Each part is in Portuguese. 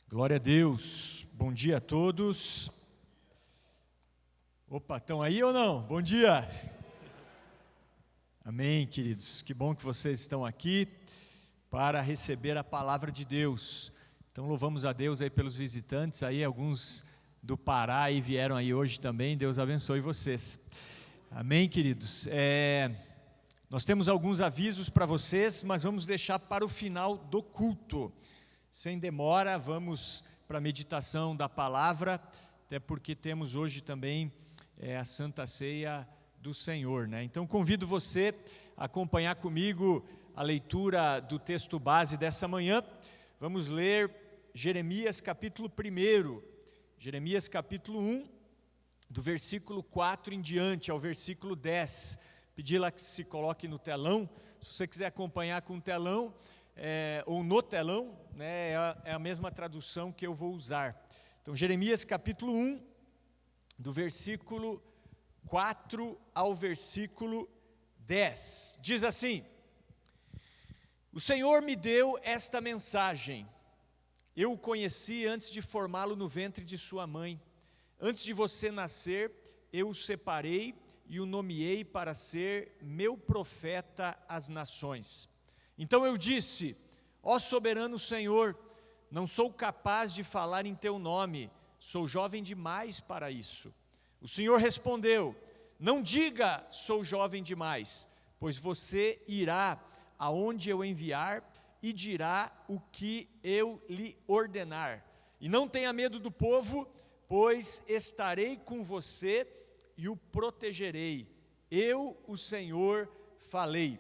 Glória a Deus, bom dia a todos. Opa, estão aí ou não? Bom dia. Amém, queridos, que bom que vocês estão aqui para receber a palavra de Deus. Então louvamos a Deus aí pelos visitantes, aí alguns do Pará aí vieram aí hoje também, Deus abençoe vocês. Amém, queridos. Nós temos alguns avisos para vocês, mas vamos deixar para o final do culto. Sem demora, vamos para a meditação da palavra, até porque temos hoje também a Santa Ceia do Senhor, né? Então convido você a acompanhar comigo a leitura do texto base dessa manhã. Vamos ler Jeremias capítulo 1, Jeremias capítulo 1, do versículo 4 em diante ao versículo 10. Pedi-la que se coloque no telão. Se você quiser acompanhar com o telão, ou no telão, né, é a mesma tradução que eu vou usar. Então, Jeremias capítulo 1, do versículo 4 ao versículo 10, diz assim: O Senhor me deu esta mensagem, eu o conheci antes de formá-lo no ventre de sua mãe, antes de você nascer, eu o separei e o nomeei para ser meu profeta às nações. Então eu disse: ó soberano Senhor, não sou capaz de falar em teu nome, sou jovem demais para isso. O Senhor respondeu: não diga sou jovem demais, pois você irá aonde eu enviar e dirá o que eu lhe ordenar. E não tenha medo do povo, pois estarei com você e o protegerei. Eu, o Senhor, falei.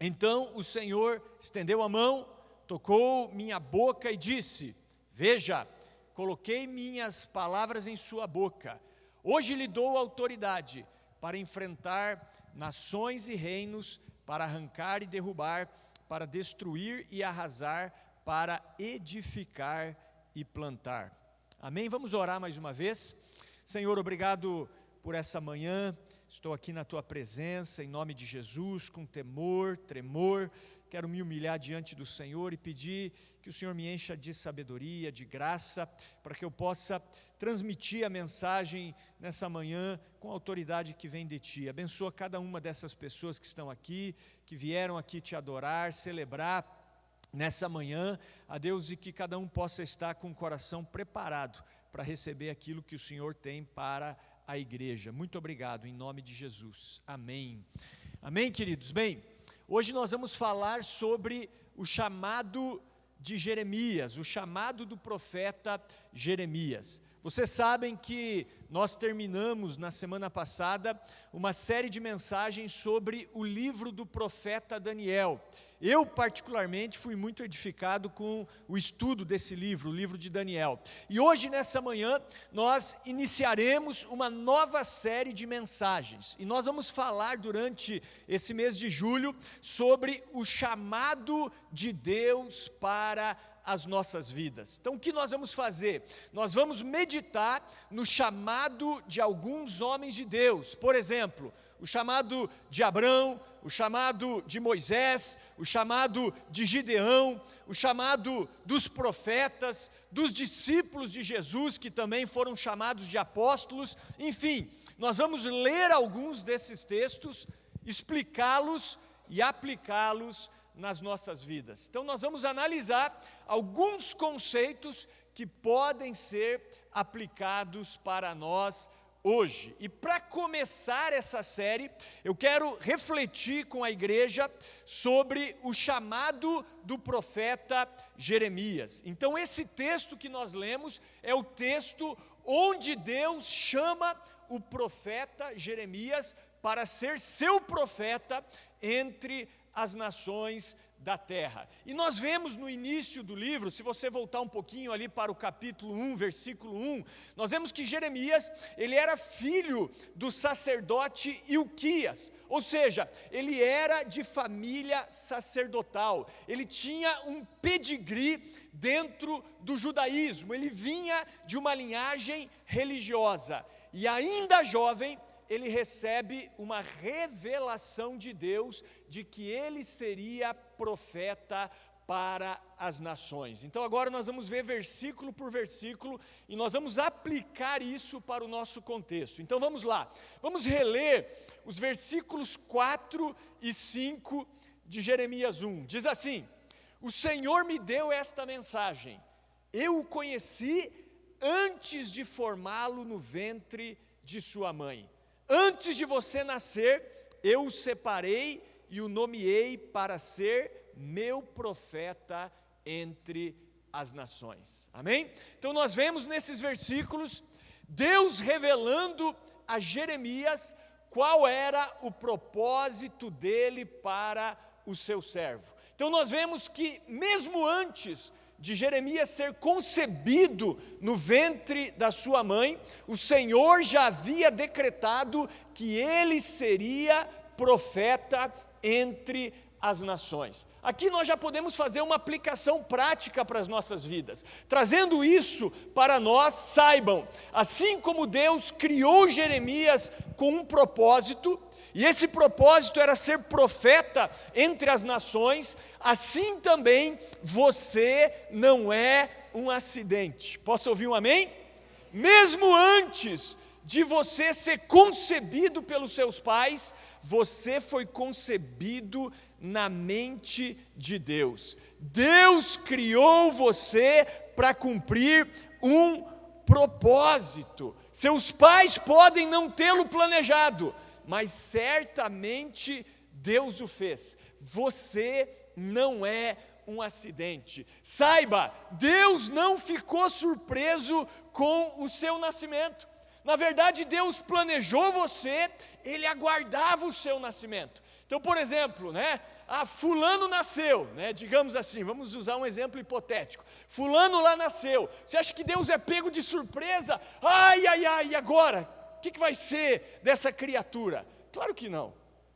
Então o Senhor estendeu a mão, tocou minha boca e disse: veja, coloquei minhas palavras em sua boca. Hoje lhe dou autoridade para enfrentar nações e reinos, para arrancar e derrubar, para destruir e arrasar, para edificar e plantar. Amém? Vamos orar mais uma vez. Senhor, obrigado por essa manhã. Estou aqui na Tua presença, em nome de Jesus, com temor, tremor. Quero me humilhar diante do Senhor e pedir que o Senhor me encha de sabedoria, de graça, para que eu possa transmitir a mensagem nessa manhã com a autoridade que vem de Ti. Abençoa cada uma dessas pessoas que estão aqui, que vieram aqui Te adorar, celebrar nessa manhã, a Deus, e que cada um possa estar com o coração preparado para receber aquilo que o Senhor tem para a igreja. Muito obrigado, em nome de Jesus. Amém. Amém, queridos? Bem, hoje nós vamos falar sobre o chamado de Jeremias, o chamado do profeta Jeremias. Vocês sabem que nós terminamos na semana passada uma série de mensagens sobre o livro do profeta Daniel. Eu particularmente fui muito edificado com o estudo desse livro, o livro de Daniel. E hoje, nessa manhã, nós iniciaremos uma nova série de mensagens. E nós vamos falar durante esse mês de julho sobre o chamado de Deus para as nossas vidas. Então o que nós vamos fazer? Nós vamos meditar no chamado de alguns homens de Deus. Por exemplo, o chamado de Abrão, o chamado de Moisés, o chamado de Gideão, o chamado dos profetas, dos discípulos de Jesus, que também foram chamados de apóstolos. Enfim, nós vamos ler alguns desses textos, explicá-los e aplicá-los nas nossas vidas. Então nós vamos analisar alguns conceitos que podem ser aplicados para nós hoje. E para começar essa série, eu quero refletir com a igreja sobre o chamado do profeta Jeremias. Então esse texto que nós lemos é o texto onde Deus chama o profeta Jeremias para ser seu profeta entre as nações da terra. E nós vemos no início do livro, se você voltar um pouquinho ali para o capítulo 1, versículo 1, nós vemos que Jeremias, ele era filho do sacerdote Ilquias, ou seja, ele era de família sacerdotal, ele tinha um pedigree dentro do judaísmo, ele vinha de uma linhagem religiosa, e ainda jovem, ele recebe uma revelação de Deus de que ele seria profeta para as nações. Então agora nós vamos ver versículo por versículo e nós vamos aplicar isso para o nosso contexto. Então vamos lá, vamos reler os versículos 4 e 5 de Jeremias 1. Diz assim: o Senhor me deu esta mensagem, eu o conheci antes de formá-lo no ventre de sua mãe. Antes de você nascer, eu o separei e o nomeei para ser meu profeta entre as nações. Amém? Então nós vemos nesses versículos Deus revelando a Jeremias qual era o propósito dele para o seu servo. Então nós vemos que mesmo antes de Jeremias ser concebido no ventre da sua mãe, o Senhor já havia decretado que ele seria profeta entre as nações. Aqui nós já podemos fazer uma aplicação prática para as nossas vidas. Trazendo isso para nós, saibam, assim como Deus criou Jeremias com um propósito, e esse propósito era ser profeta entre as nações, assim também você não é um acidente. Posso ouvir um amém? Mesmo antes de você ser concebido pelos seus pais, você foi concebido na mente de Deus. Deus criou você para cumprir um propósito. Seus pais podem não tê-lo planejado, mas certamente Deus o fez. Você não é um acidente. Saiba, Deus não ficou surpreso com o seu nascimento. Na verdade, Deus planejou você, Ele aguardava o seu nascimento. Então, por exemplo, fulano nasceu, digamos assim, vamos usar um exemplo hipotético. Fulano lá nasceu. Você acha que Deus é pego de surpresa? E agora? O que vai ser dessa criatura? Claro que não.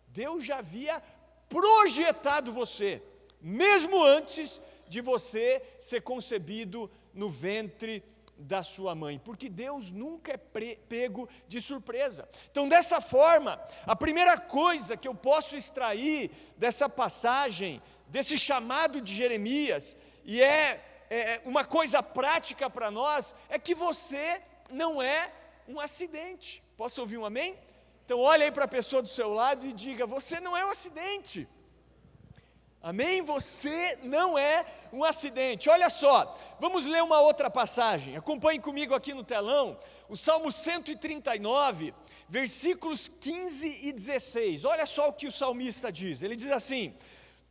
Deus já havia projetado você, mesmo antes de você ser concebido no ventre da sua mãe, porque Deus nunca é pego de surpresa. Então, dessa forma, a primeira coisa que eu posso extrair dessa passagem, desse chamado de Jeremias, e é uma coisa prática para nós, é que você não é um acidente. Posso ouvir um amém? Então olha aí para a pessoa do seu lado e diga: você não é um acidente. Amém? Você não é um acidente. Olha só, vamos ler uma outra passagem. Acompanhe comigo aqui no telão, o Salmo 139, versículos 15 e 16. Olha só o que o salmista diz. Ele diz assim: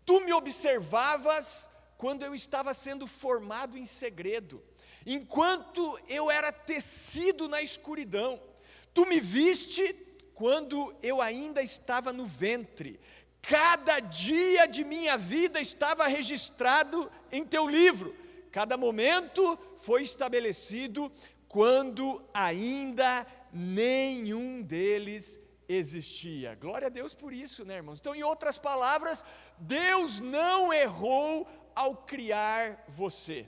tu me observavas quando eu estava sendo formado em segredo, enquanto eu era tecido na escuridão. Tu me viste quando eu ainda estava no ventre. Cada dia de minha vida estava registrado em teu livro. Cada momento foi estabelecido quando ainda nenhum deles existia. Glória a Deus por isso, irmãos? Então, em outras palavras, Deus não errou ao criar você.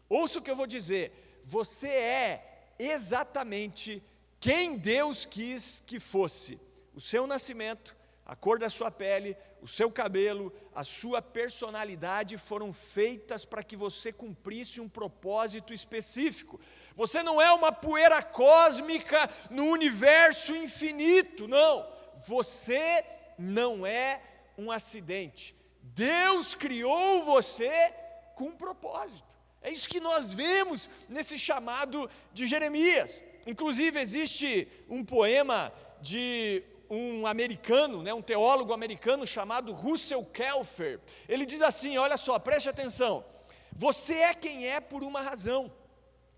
Ouça o que eu vou dizer. Você é exatamente quem Deus quis que fosse. O seu nascimento, a cor da sua pele, o seu cabelo, a sua personalidade foram feitas para que você cumprisse um propósito específico. Você não é uma poeira cósmica no universo infinito, não. Você não é um acidente. Deus criou você com um propósito. É isso que nós vemos nesse chamado de Jeremias. Inclusive existe um poema de um americano, um teólogo americano chamado Russell Kelfer. Ele diz assim, olha só, preste atenção: você é quem é por uma razão.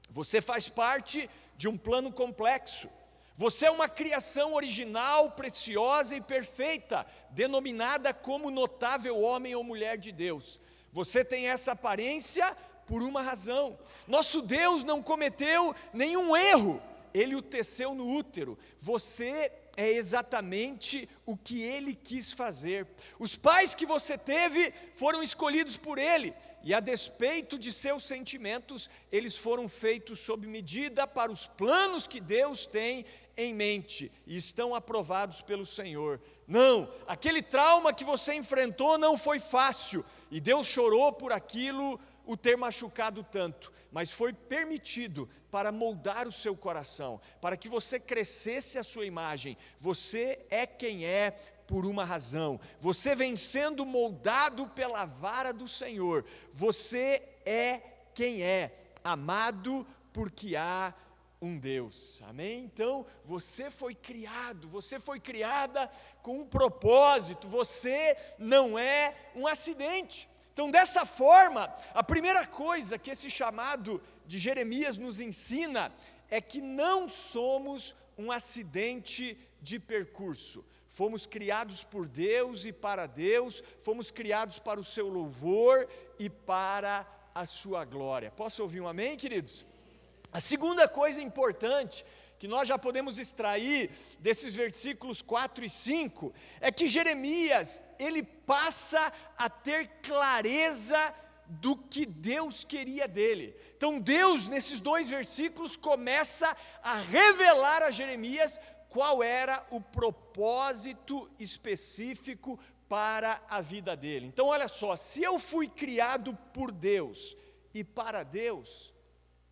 Você faz parte de um plano complexo. Você é uma criação original, preciosa e perfeita, denominada como notável homem ou mulher de Deus. Você tem essa aparência por uma razão. Nosso Deus não cometeu nenhum erro. Ele o teceu no útero. Você é exatamente o que Ele quis fazer. Os pais que você teve foram escolhidos por Ele, e a despeito de seus sentimentos, eles foram feitos sob medida para os planos que Deus tem em mente, e estão aprovados pelo Senhor. Não, aquele trauma que você enfrentou não foi fácil, e Deus chorou por aquilo, o ter machucado tanto, mas foi permitido para moldar o seu coração, para que você crescesse a sua imagem. Você é quem é por uma razão, você vem sendo moldado pela vara do Senhor, você é quem é, amado porque há um Deus, amém? Então, você foi criado, você foi criada com um propósito, você não é um acidente. Então, dessa forma, a primeira coisa que esse chamado de Jeremias nos ensina é que não somos um acidente de percurso. Fomos criados por Deus e para Deus, fomos criados para o seu louvor e para a sua glória. Posso ouvir um amém, queridos? A segunda coisa importante que nós já podemos extrair desses versículos 4 e 5, é que Jeremias, ele passa a ter clareza do que Deus queria dele. Então Deus, nesses 2 versículos, começa a revelar a Jeremias qual era o propósito específico para a vida dele. Então olha só, se eu fui criado por Deus e para Deus,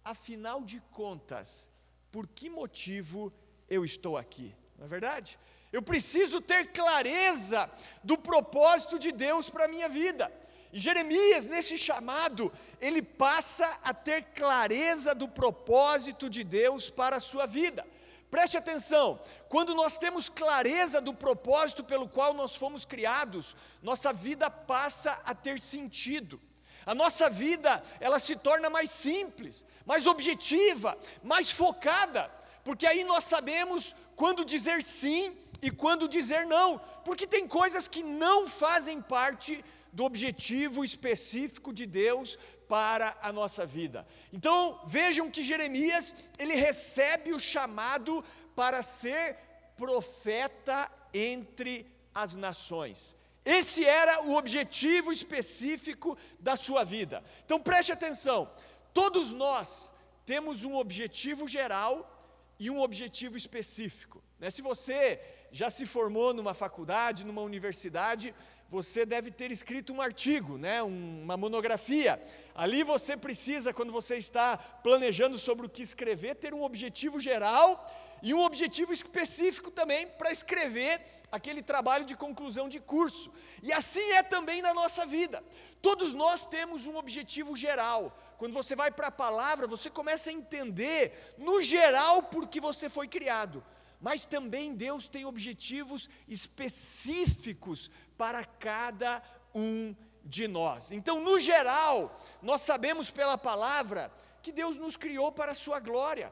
afinal de contas, por que motivo eu estou aqui? Não é verdade? Eu preciso ter clareza do propósito de Deus para a minha vida. E Jeremias, nesse chamado, ele passa a ter clareza do propósito de Deus para a sua vida. Preste atenção, quando nós temos clareza do propósito pelo qual nós fomos criados, nossa vida passa a ter sentido. A nossa vida, ela se torna mais simples, mais objetiva, mais focada, porque aí nós sabemos quando dizer sim e quando dizer não, porque tem coisas que não fazem parte do objetivo específico de Deus para a nossa vida. Então, vejam que Jeremias, ele recebe o chamado para ser profeta entre as nações. Esse era o objetivo específico da sua vida. Então preste atenção, todos nós temos um objetivo geral e um objetivo específico, né? Se você já se formou numa faculdade, numa universidade, você deve ter escrito um artigo, né? Uma monografia. Ali você precisa, quando você está planejando sobre o que escrever, ter um objetivo geral e um objetivo específico também para escrever aquele trabalho de conclusão de curso. E assim é também na nossa vida. Todos nós temos um objetivo geral. Quando você vai para a palavra, você começa a entender, no geral, por que você foi criado. Mas também Deus tem objetivos específicos para cada um de nós. Então, no geral, nós sabemos pela palavra que Deus nos criou para a sua glória,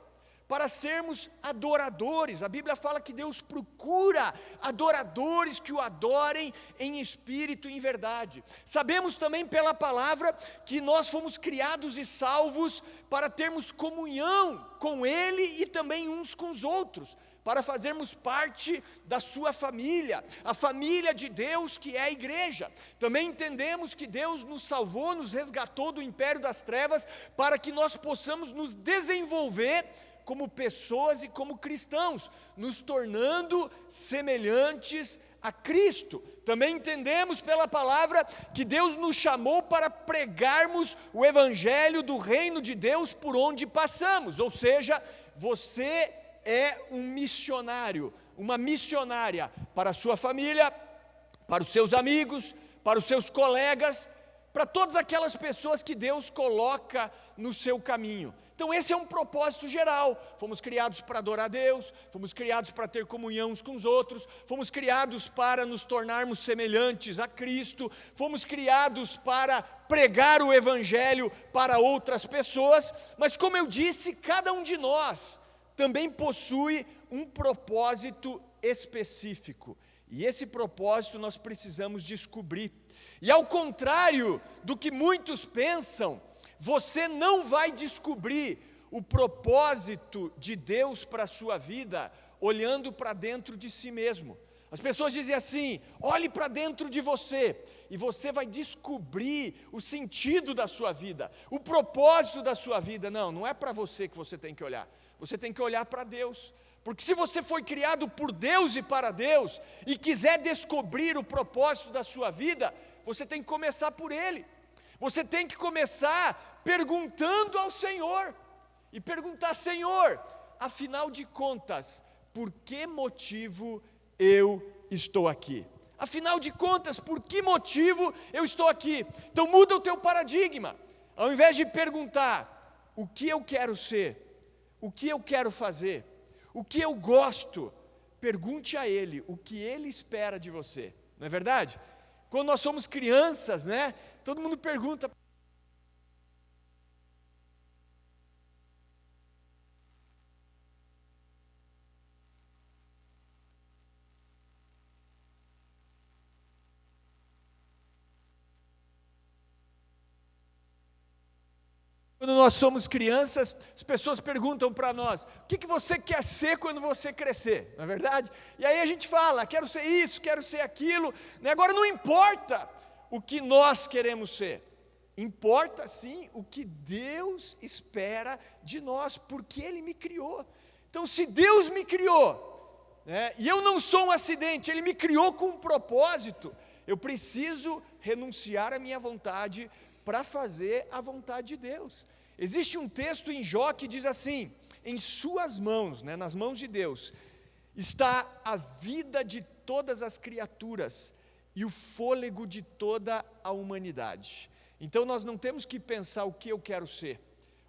para sermos adoradores. A Bíblia fala que Deus procura adoradores que o adorem em espírito e em verdade. Sabemos também pela palavra que nós fomos criados e salvos para termos comunhão com Ele e também uns com os outros, para fazermos parte da sua família, a família de Deus que é a igreja. Também entendemos que Deus nos salvou, nos resgatou do império das trevas, para que nós possamos nos desenvolver como pessoas e como cristãos, nos tornando semelhantes a Cristo. Também entendemos pela palavra que Deus nos chamou para pregarmos o evangelho do reino de Deus por onde passamos, ou seja, você é um missionário, uma missionária para a sua família, para os seus amigos, para os seus colegas, para todas aquelas pessoas que Deus coloca no seu caminho. Então esse é um propósito geral. Fomos criados para adorar a Deus, fomos criados para ter comunhão uns com os outros, fomos criados para nos tornarmos semelhantes a Cristo, fomos criados para pregar o evangelho para outras pessoas, mas como eu disse, cada um de nós também possui um propósito específico, e esse propósito nós precisamos descobrir. E ao contrário do que muitos pensam, você não vai descobrir o propósito de Deus para a sua vida olhando para dentro de si mesmo. As pessoas dizem assim: olhe para dentro de você, e você vai descobrir o sentido da sua vida, o propósito da sua vida. Não é para você que você tem que olhar, você tem que olhar para Deus. Porque se você foi criado por Deus e para Deus, e quiser descobrir o propósito da sua vida, você tem que começar por Ele. Você tem que começar perguntando ao Senhor, e perguntar: Senhor, afinal de contas, por que motivo eu estou aqui? Afinal de contas, por que motivo eu estou aqui? Então muda o teu paradigma. Ao invés de perguntar o que eu quero ser, o que eu quero fazer, o que eu gosto, pergunte a Ele o que Ele espera de você. Não é verdade? Quando nós somos crianças, né? Todo mundo pergunta: quando nós somos crianças, as pessoas perguntam para nós: o que você quer ser quando você crescer? Não é verdade? E aí a gente fala: quero ser isso, quero ser aquilo. Agora não importa o que nós queremos ser, importa sim o que Deus espera de nós, porque Ele me criou. Então, se Deus me criou, e eu não sou um acidente, Ele me criou com um propósito, eu preciso renunciar à minha vontade para fazer a vontade de Deus. Existe um texto em Jó que diz assim: em suas mãos, nas mãos de Deus, está a vida de todas as criaturas e o fôlego de toda a humanidade. Então nós não temos que pensar o que eu quero ser,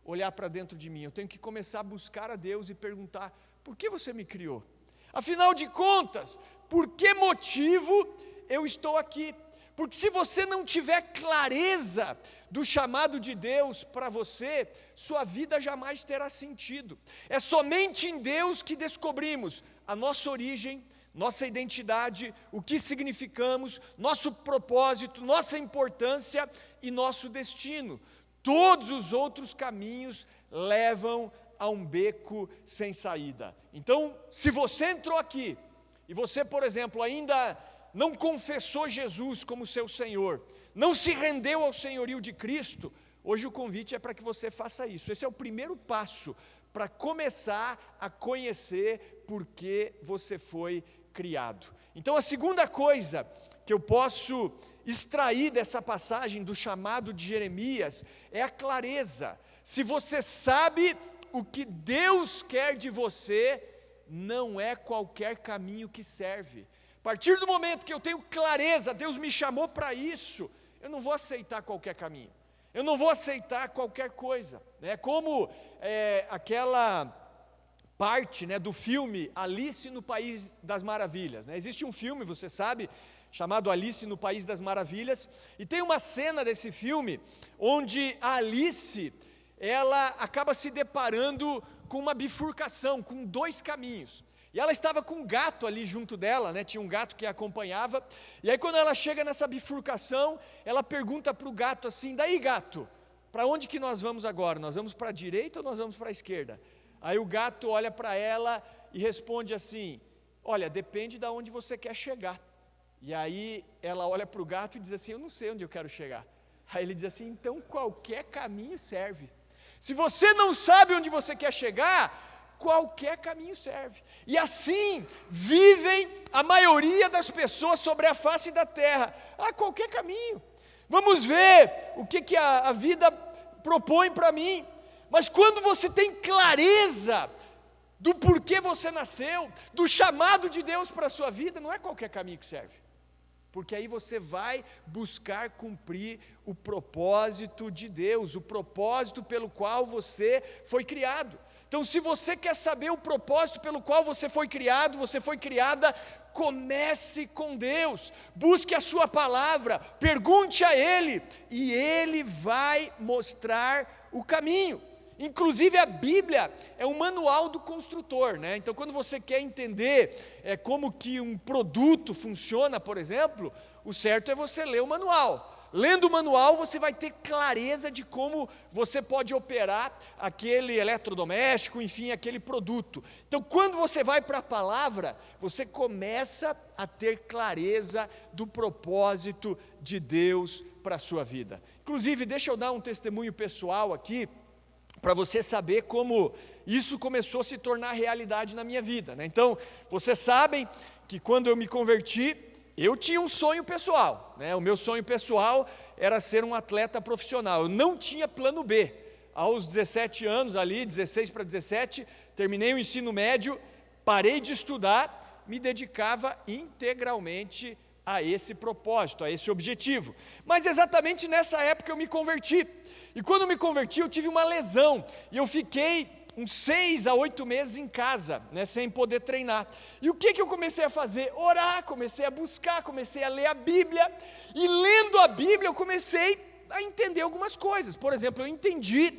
olhar para dentro de mim. Eu tenho que começar a buscar a Deus e perguntar: por que você me criou? Afinal de contas, por que motivo eu estou aqui? Porque se você não tiver clareza do chamado de Deus para você, sua vida jamais terá sentido. É somente em Deus que descobrimos a nossa origem, nossa identidade, o que significamos, nosso propósito, nossa importância e nosso destino. Todos os outros caminhos levam a um beco sem saída. Então, se você entrou aqui e você, por exemplo, ainda não confessou Jesus como seu Senhor, não se rendeu ao senhorio de Cristo, hoje o convite é para que você faça isso. Esse é o primeiro passo para começar a conhecer por que você foi criado. Então, a segunda coisa que eu posso extrair dessa passagem do chamado de Jeremias é a clareza. Se você sabe o que Deus quer de você, não é qualquer caminho que serve. A partir do momento que eu tenho clareza, Deus me chamou para isso, eu não vou aceitar qualquer caminho, eu não vou aceitar qualquer coisa. Como aquela parte do filme Alice no País das Maravilhas. Existe um filme, você sabe, chamado Alice no País das Maravilhas, e tem uma cena desse filme onde a Alice, ela acaba se deparando com uma bifurcação, com dois caminhos. E ela estava com um gato ali junto dela, tinha um gato que a acompanhava, e aí quando ela chega nessa bifurcação, ela pergunta para o gato assim: daí gato, para onde que nós vamos agora? Nós vamos para a direita ou nós vamos para a esquerda? Aí o gato olha para ela e responde assim: olha, depende de onde você quer chegar. E aí ela olha para o gato e diz assim: eu não sei onde eu quero chegar. Aí ele diz assim: então qualquer caminho serve. Se você não sabe onde você quer chegar, qualquer caminho serve. E assim vivem a maioria das pessoas sobre a face da terra. Qualquer caminho. Vamos ver o que a vida propõe para mim. Mas quando você tem clareza do porquê você nasceu, do chamado de Deus para a sua vida, não é qualquer caminho que serve. Porque aí você vai buscar cumprir o propósito de Deus, o propósito pelo qual você foi criado. Então, se você quer saber o propósito pelo qual você foi criado, você foi criada, comece com Deus, busque a sua palavra, pergunte a Ele, e Ele vai mostrar o caminho. Inclusive a Bíblia é um manual do construtor, Então quando você quer entender como que um produto funciona, por exemplo, o certo é você ler o manual. Lendo o manual, você vai ter clareza de como você pode operar aquele eletrodoméstico, enfim, aquele produto. Então, quando você vai para a palavra, você começa a ter clareza do propósito de Deus para a sua vida. Inclusive, deixa eu dar um testemunho pessoal aqui, para você saber como isso começou a se tornar realidade na minha vida. Então, vocês sabem que quando eu me converti, eu tinha um sonho pessoal, né? O meu sonho pessoal era ser um atleta profissional. Eu não tinha plano B. Aos 17 anos ali, 16 para 17, terminei o ensino médio, parei de estudar, me dedicava integralmente a esse propósito, a esse objetivo. Mas exatamente nessa época eu me converti. E quando me converti eu tive uma lesão, e eu fiquei uns 6 a 8 meses em casa, né, sem poder treinar. E o que eu comecei a fazer? Orar, comecei a buscar, comecei a ler a Bíblia, e lendo a Bíblia eu comecei a entender algumas coisas. Por exemplo, eu entendi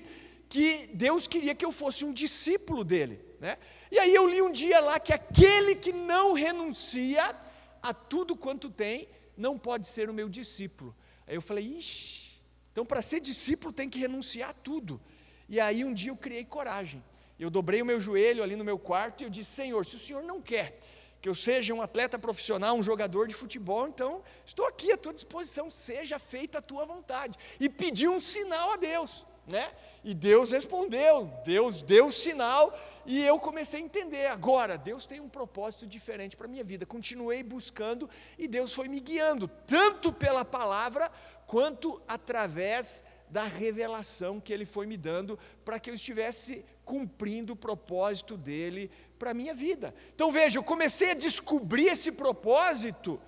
que Deus queria que eu fosse um discípulo dele, né? E aí eu li um dia lá que aquele que não renuncia a tudo quanto tem, não pode ser o meu discípulo. Aí eu falei, ixi, então para ser discípulo tem que renunciar a tudo. E aí um dia eu criei coragem, eu dobrei o meu joelho ali no meu quarto e eu disse, Senhor, se o Senhor não quer que eu seja um atleta profissional, um jogador de futebol, então estou aqui à tua disposição, seja feita a tua vontade. E pedi um sinal a Deus, né? E Deus respondeu, Deus deu o sinal, e eu comecei a entender, agora Deus tem um propósito diferente para a minha vida. Continuei buscando e Deus foi me guiando, tanto pela palavra, quanto através da revelação que Ele foi me dando, para que eu estivesse cumprindo o propósito dEle para a minha vida. Então veja, eu comecei a descobrir esse propósito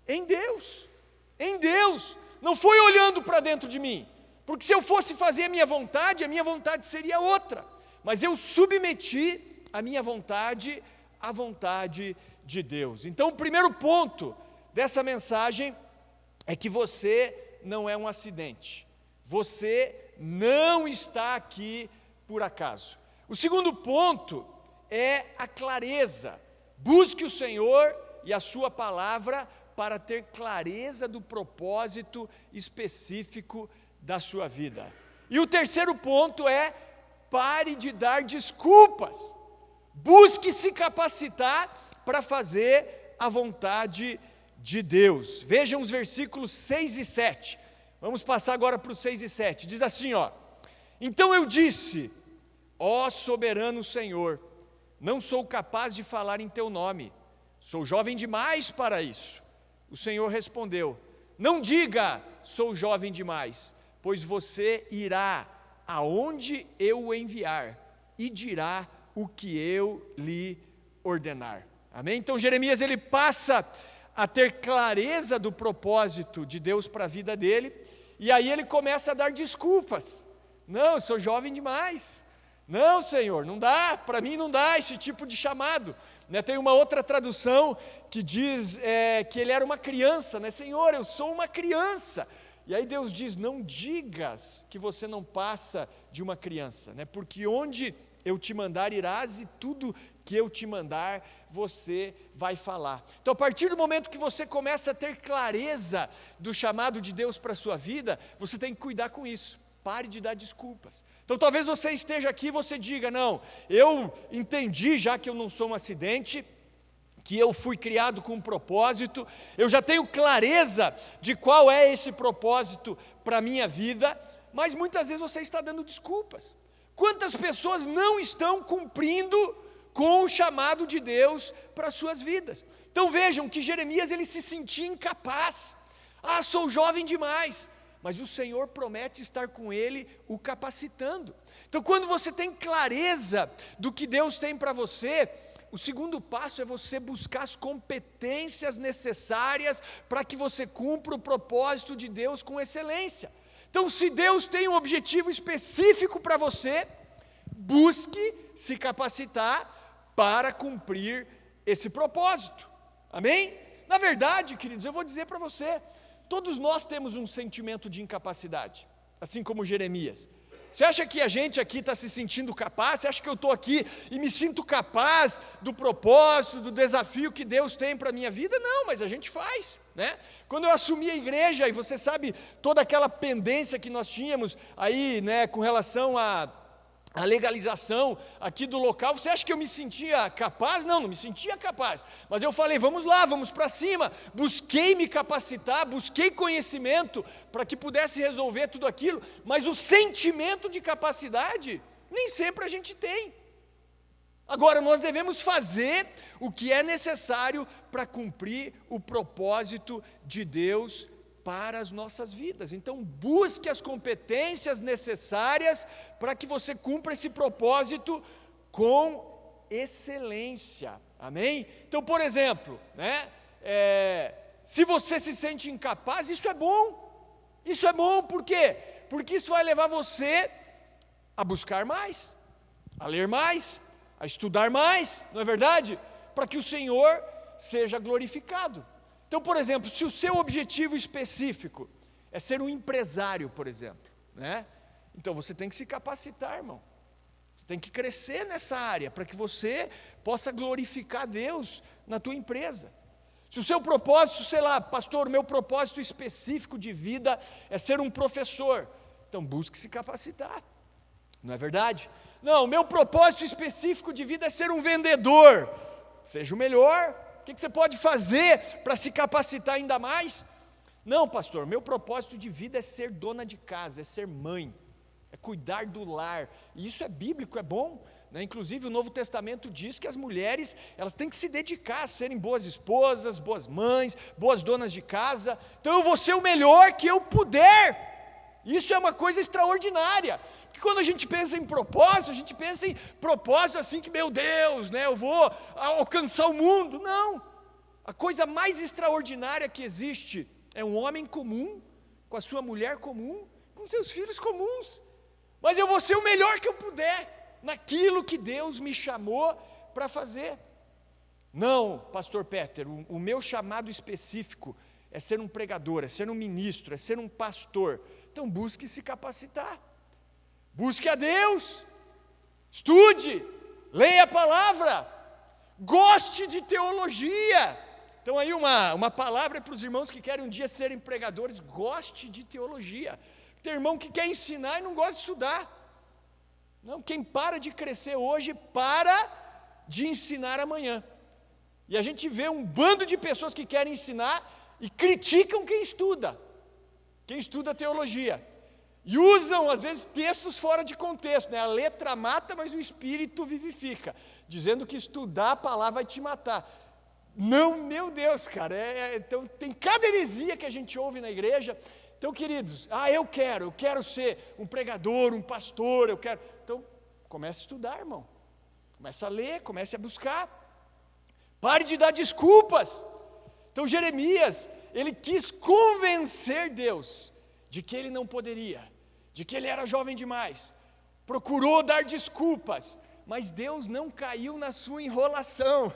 em Deus, não foi olhando para dentro de mim, porque se eu fosse fazer a minha vontade seria outra, mas eu submeti a minha vontade à vontade de Deus. Então o primeiro ponto dessa mensagem é que você não é um acidente, você não está aqui por acaso. O segundo ponto é a clareza. Busque o Senhor e a sua palavra para ter clareza do propósito específico da sua vida. E o terceiro ponto é: pare de dar desculpas. Busque se capacitar para fazer a vontade de Deus. Vejam os versículos 6 e 7. Vamos passar agora para os 6 e 7. Diz assim, ó: então eu disse, ó soberano Senhor, não sou capaz de falar em teu nome, sou jovem demais para isso. O Senhor respondeu, não diga, sou jovem demais, pois você irá aonde eu o enviar e dirá o que eu lhe ordenar. Amém? Então Jeremias, ele passa a ter clareza do propósito de Deus para a vida dele, e aí ele começa a dar desculpas. Não, eu sou jovem demais. Não, Senhor, não dá, para mim não dá esse tipo de chamado, né? Tem uma outra tradução que diz que ele era uma criança, né? Senhor, eu sou uma criança. E aí Deus diz, não digas que você não passa de uma criança, né? Porque onde eu te mandar irás, e tudo que eu te mandar você vai falar. Então a partir do momento que você começa a ter clareza do chamado de Deus para a sua vida, você tem que cuidar com isso. Pare de dar desculpas. Então talvez você esteja aqui e você diga, não, eu entendi já que eu não sou um acidente, que eu fui criado com um propósito, eu já tenho clareza de qual é esse propósito para a minha vida, mas muitas vezes você está dando desculpas. Quantas pessoas não estão cumprindo com o chamado de Deus para as suas vidas? Então vejam que Jeremias, ele se sentia incapaz. Ah, sou jovem demais. Mas o Senhor promete estar com ele, o capacitando. Então quando você tem clareza do que Deus tem para você, o segundo passo é você buscar as competências necessárias para que você cumpra o propósito de Deus com excelência. Então se Deus tem um objetivo específico para você, busque se capacitar para cumprir esse propósito. Amém? Na verdade, queridos, eu vou dizer para você, todos nós temos um sentimento de incapacidade, assim como Jeremias. Você acha que a gente aqui está se sentindo capaz? Você acha que eu estou aqui e me sinto capaz do propósito, do desafio que Deus tem para a minha vida? Não, mas a gente faz, né? Quando eu assumi a igreja, e você sabe toda aquela pendência que nós tínhamos aí, né, com relação à legalização aqui do local, você acha que eu me sentia capaz? Não me sentia capaz, mas eu falei, vamos lá, vamos para cima, busquei me capacitar, busquei conhecimento para que pudesse resolver tudo aquilo, mas o sentimento de capacidade, nem sempre a gente tem. Agora, nós devemos fazer o que é necessário para cumprir o propósito de Deus para as nossas vidas. Então, busque as competências necessárias para que você cumpra esse propósito com excelência. Amém? Então, por exemplo, se você se sente incapaz, isso é bom. Isso é bom, por quê? Porque isso vai levar você a buscar mais, a ler mais, a estudar mais, não é verdade? Para que o Senhor seja glorificado. Então, por exemplo, se o seu objetivo específico é ser um empresário, por exemplo, então você tem que se capacitar, irmão. Você tem que crescer nessa área, para que você possa glorificar Deus na tua empresa. Se o seu propósito, sei lá, pastor, o meu propósito específico de vida é ser um professor, então busque se capacitar, não é verdade? Não, o meu propósito específico de vida é ser um vendedor, seja o melhor. O que você pode fazer para se capacitar ainda mais? Não, pastor, meu propósito de vida é ser dona de casa, é ser mãe, é cuidar do lar, e isso é bíblico, é bom, Inclusive o Novo Testamento diz que as mulheres, elas têm que se dedicar a serem boas esposas, boas mães, boas donas de casa. Então eu vou ser o melhor que eu puder. Isso é uma coisa extraordinária, porque quando a gente pensa em propósito, a gente pensa em propósito assim que, meu Deus, eu vou alcançar o mundo. Não, a coisa mais extraordinária que existe é um homem comum, com a sua mulher comum, com seus filhos comuns, mas eu vou ser o melhor que eu puder, naquilo que Deus me chamou para fazer. Não, pastor Peter, o meu chamado específico é ser um pregador, é ser um ministro, é ser um pastor. Então busque se capacitar, busque a Deus, estude, leia a palavra, goste de teologia. Então aí uma palavra para os irmãos que querem um dia serem pregadores: goste de teologia. Tem irmão que quer ensinar e não gosta de estudar. Não, quem para de crescer hoje, para de ensinar amanhã. E a gente vê um bando de pessoas que querem ensinar e criticam quem estuda teologia. E usam, às vezes, textos fora de contexto, A letra mata, mas o espírito vivifica, dizendo que estudar a palavra vai te matar. Não, meu Deus, cara, então tem cada heresia que a gente ouve na igreja. Então, queridos, eu quero ser um pregador, um pastor, Então, comece a estudar, irmão. Comece a ler, comece a buscar. Pare de dar desculpas. Então, Jeremias, ele quis convencer Deus de que ele não poderia, de que ele era jovem demais. Procurou dar desculpas, mas Deus não caiu na sua enrolação.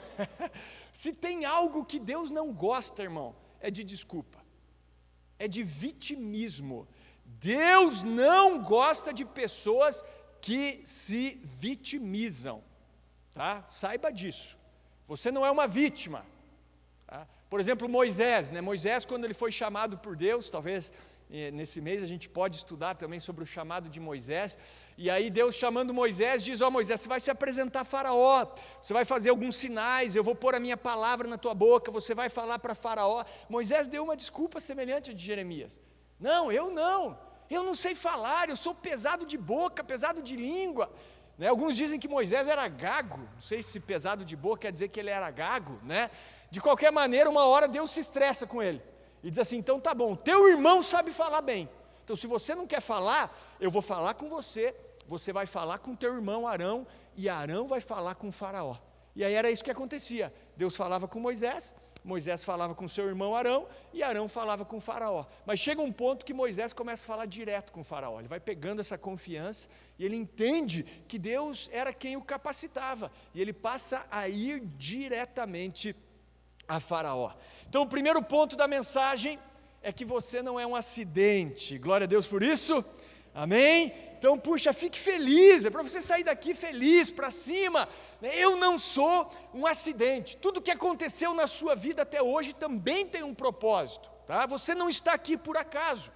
Se tem algo que Deus não gosta, irmão, é de desculpa. É de vitimismo. Deus não gosta de pessoas que se vitimizam, Saiba disso. Você não é uma vítima, Por exemplo, Moisés, Moisés, quando ele foi chamado por Deus, talvez nesse mês a gente pode estudar também sobre o chamado de Moisés. E aí Deus, chamando Moisés, diz: Moisés, você vai se apresentar a Faraó, você vai fazer alguns sinais, eu vou pôr a minha palavra na tua boca, você vai falar para Faraó. Moisés deu uma desculpa semelhante a de Jeremias: não, eu não sei falar, eu sou pesado de boca, pesado de língua. Alguns dizem que Moisés era gago, não sei se pesado de boca quer dizer que ele era gago, De qualquer maneira, uma hora Deus se estressa com ele e diz assim: então tá bom, teu irmão sabe falar bem, então se você não quer falar, eu vou falar com você, você vai falar com teu irmão Arão, e Arão vai falar com o Faraó. E aí era isso que acontecia, Deus falava com Moisés, Moisés falava com seu irmão Arão, e Arão falava com o Faraó. Mas chega um ponto que Moisés começa a falar direto com o Faraó, ele vai pegando essa confiança, e ele entende que Deus era quem o capacitava, e ele passa a ir diretamente a Faraó. Então o primeiro ponto da mensagem é que você não é um acidente. Glória a Deus por isso, amém? Então, puxa, fique feliz, é para você sair daqui feliz, para cima. Eu não sou um acidente, tudo que aconteceu na sua vida até hoje também tem um propósito, Você não está aqui por acaso.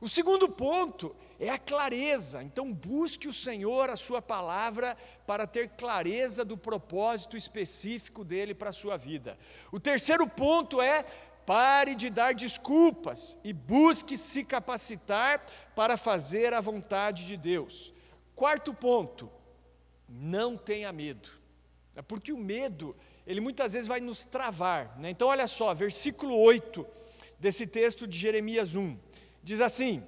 O segundo ponto é a clareza. Então busque o Senhor, a sua palavra, para ter clareza do propósito específico dele para a sua vida. O terceiro ponto é: pare de dar desculpas e busque se capacitar para fazer a vontade de Deus. Quarto ponto: não tenha medo. Porque o medo, ele muitas vezes vai nos travar, né? Então olha só, versículo 8 desse texto de Jeremias 1, diz assim: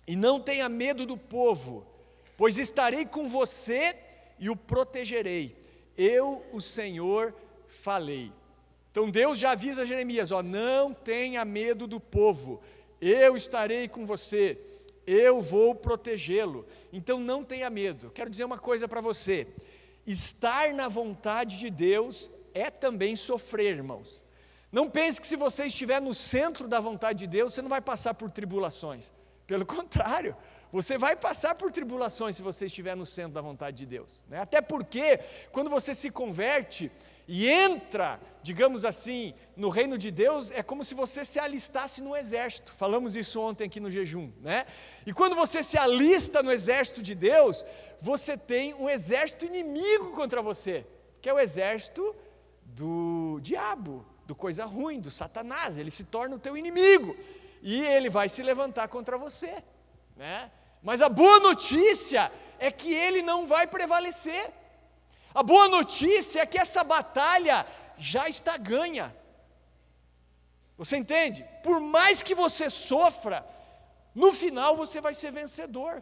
e não tenha medo do povo, pois estarei com você e o protegerei, eu, o Senhor, falei. Então Deus já avisa Jeremias, não tenha medo do povo, eu estarei com você, eu vou protegê-lo, então não tenha medo. Quero dizer uma coisa para você, estar na vontade de Deus é também sofrer, irmãos. Não pense que se você estiver no centro da vontade de Deus, você não vai passar por tribulações, pelo contrário, você vai passar por tribulações se você estiver no centro da vontade de Deus, né? Até porque, quando você se converte e entra, digamos assim, no reino de Deus, é como se você se alistasse no exército. Falamos isso ontem aqui no jejum, né? E quando você se alista no exército de Deus, você tem um exército inimigo contra você, que é o exército do diabo, do coisa ruim, do Satanás. Ele se torna o teu inimigo e ele vai se levantar contra você, né? Mas a boa notícia é que ele não vai prevalecer. A boa notícia é que essa batalha já está ganha. Você entende? Por mais que você sofra, no final você vai ser vencedor.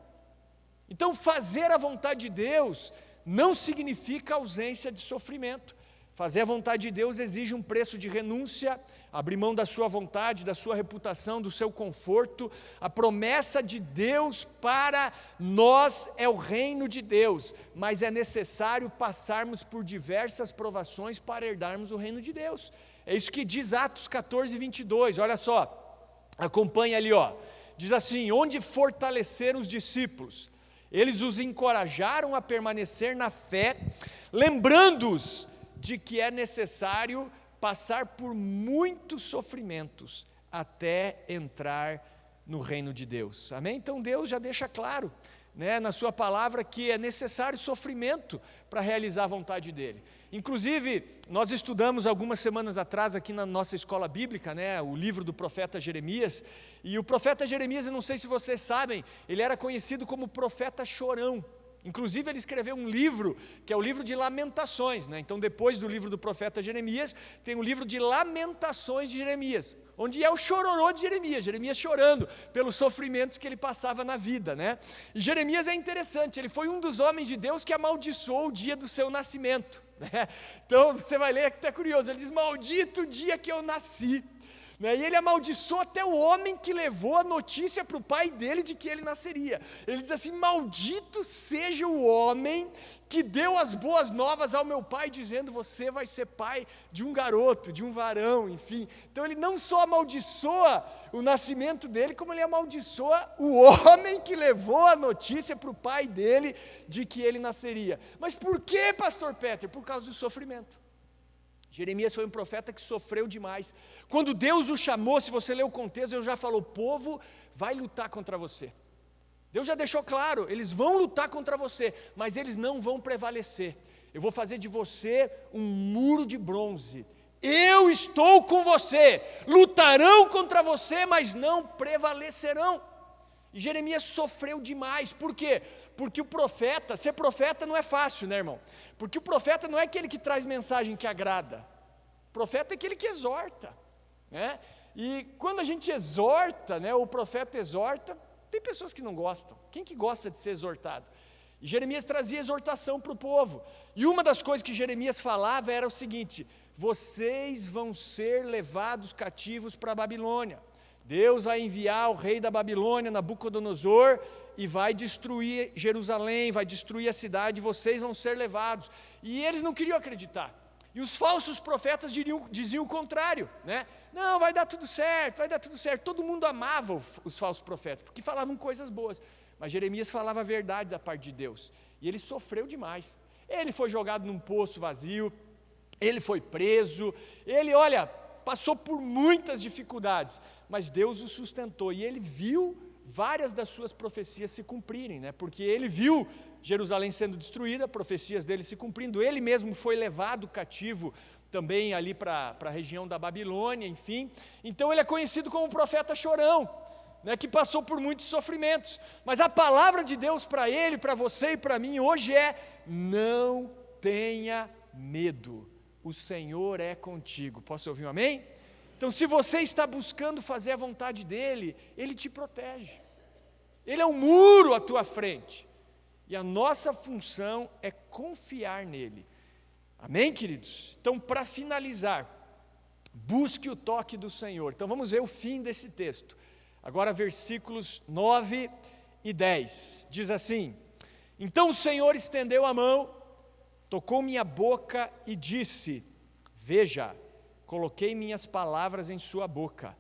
Então fazer a vontade de Deus não significa ausência de sofrimento. Fazer a vontade de Deus exige um preço de renúncia, abrir mão da sua vontade, da sua reputação, do seu conforto. A promessa de Deus para nós é o reino de Deus, mas é necessário passarmos por diversas provações para herdarmos o reino de Deus. É isso que diz Atos 14, 22, olha só, acompanha ali, diz assim: onde fortaleceram os discípulos, eles os encorajaram a permanecer na fé, lembrando-os de que é necessário passar por muitos sofrimentos até entrar no reino de Deus. Amém? Então Deus já deixa claro, né, na sua palavra, que é necessário sofrimento para realizar a vontade dele. Inclusive, nós estudamos algumas semanas atrás aqui na nossa escola bíblica, né, o livro do profeta Jeremias, e o profeta Jeremias, eu não sei se vocês sabem, ele era conhecido como profeta chorão. Inclusive ele escreveu um livro, que é o livro de Lamentações, né? Então depois do livro do profeta Jeremias, tem o livro de Lamentações de Jeremias, onde é o chororô de Jeremias, Jeremias chorando pelos sofrimentos que ele passava na vida, né? E Jeremias é interessante, ele foi um dos homens de Deus que amaldiçoou o dia do seu nascimento, né? Então você vai ler, que é curioso, ele diz: maldito o dia que eu nasci. E ele amaldiçoou até o homem que levou a notícia para o pai dele de que ele nasceria. Ele diz assim: maldito seja o homem que deu as boas novas ao meu pai, dizendo: você vai ser pai de um garoto, de um varão, enfim. Então ele não só amaldiçoa o nascimento dele, como ele amaldiçoa o homem que levou a notícia para o pai dele de que ele nasceria. Mas por que, pastor Peter? Por causa do sofrimento. Jeremias foi um profeta que sofreu demais. Quando Deus o chamou, se você ler o contexto, Deus já falou: o povo vai lutar contra você. Deus já deixou claro, eles vão lutar contra você, mas eles não vão prevalecer. Eu vou fazer de você um muro de bronze. Eu estou com você. Lutarão contra você, mas não prevalecerão. E Jeremias sofreu demais. Por quê? Porque o profeta, ser profeta não é fácil, né, irmão? Porque o profeta não é aquele que traz mensagem que agrada. O profeta é aquele que exorta, né? E quando a gente exorta, né, o profeta exorta, tem pessoas que não gostam. Quem que gosta de ser exortado? E Jeremias trazia exortação para o povo. E uma das coisas que Jeremias falava era o seguinte: vocês vão ser levados cativos para a Babilônia. Deus vai enviar o rei da Babilônia, Nabucodonosor, e vai destruir Jerusalém, vai destruir a cidade, e vocês vão ser levados. E eles não queriam acreditar. E os falsos profetas diziam o contrário, né? Não, vai dar tudo certo, vai dar tudo certo. Todo mundo amava os falsos profetas, porque falavam coisas boas. Mas Jeremias falava a verdade da parte de Deus. E ele sofreu demais. Ele foi jogado num poço vazio, ele foi preso, ele, passou por muitas dificuldades, mas Deus o sustentou, e ele viu várias das suas profecias se cumprirem, né? Porque ele viu Jerusalém sendo destruída, profecias dele se cumprindo, ele mesmo foi levado cativo também ali para a região da Babilônia, enfim. Então ele é conhecido como profeta chorão, né, que passou por muitos sofrimentos, mas a palavra de Deus para ele, para você e para mim hoje é: não tenha medo, o Senhor é contigo. Posso ouvir um amém? Então, se você está buscando fazer a vontade dEle, Ele te protege. Ele é um muro à tua frente. E a nossa função é confiar nele. Amém, queridos? Então, para finalizar, busque o toque do Senhor. Então, vamos ver o fim desse texto. Agora, versículos 9 e 10. Diz assim: Então o Senhor estendeu a mão, tocou minha boca e disse: Veja, coloquei minhas palavras em sua boca.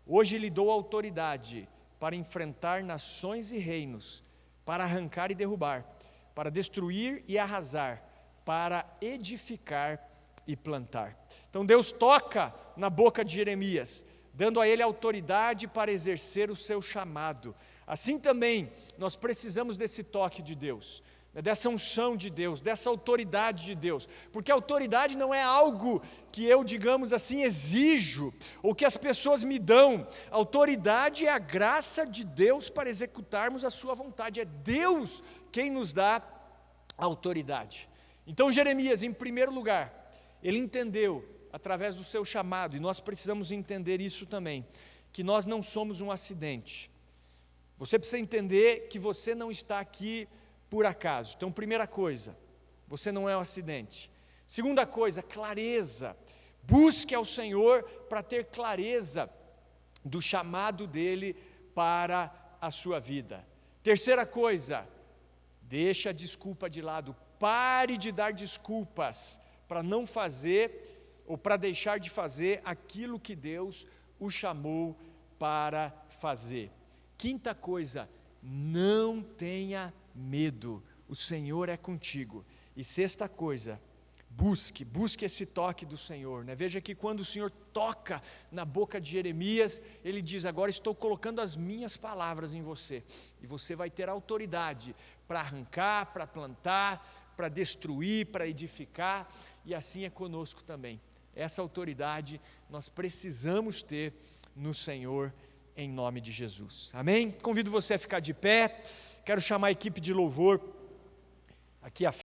Hoje lhe dou autoridade para enfrentar nações e reinos, para arrancar e derrubar, para destruir e arrasar, para edificar e plantar. Então Deus toca na boca de Jeremias, dando a ele autoridade para exercer o seu chamado. Assim também nós precisamos desse toque de Deus, dessa unção de Deus, dessa autoridade de Deus, porque a autoridade não é algo que eu, digamos assim, exijo, ou que as pessoas me dão. A autoridade é a graça de Deus para executarmos a sua vontade, é Deus quem nos dá a autoridade. Então Jeremias, em primeiro lugar, ele entendeu, através do seu chamado, e nós precisamos entender isso também, que nós não somos um acidente. Você precisa entender que você não está aqui por acaso. Então, primeira coisa, você não é um acidente. Segunda coisa, clareza. Busque ao Senhor para ter clareza do chamado dEle para a sua vida. Terceira coisa, deixa a desculpa de lado. Pare de dar desculpas para não fazer ou para deixar de fazer aquilo que Deus o chamou para fazer. Quinta coisa, não tenha medo, o Senhor é contigo. E sexta coisa, busque esse toque do Senhor, né? Veja que quando o Senhor toca na boca de Jeremias, ele diz: agora estou colocando as minhas palavras em você, e você vai ter autoridade para arrancar, para plantar, para destruir, para edificar, e assim é conosco também. Essa autoridade nós precisamos ter no Senhor, em nome de Jesus. Amém? Convido você a ficar de pé. Quero chamar a equipe de louvor aqui à frente.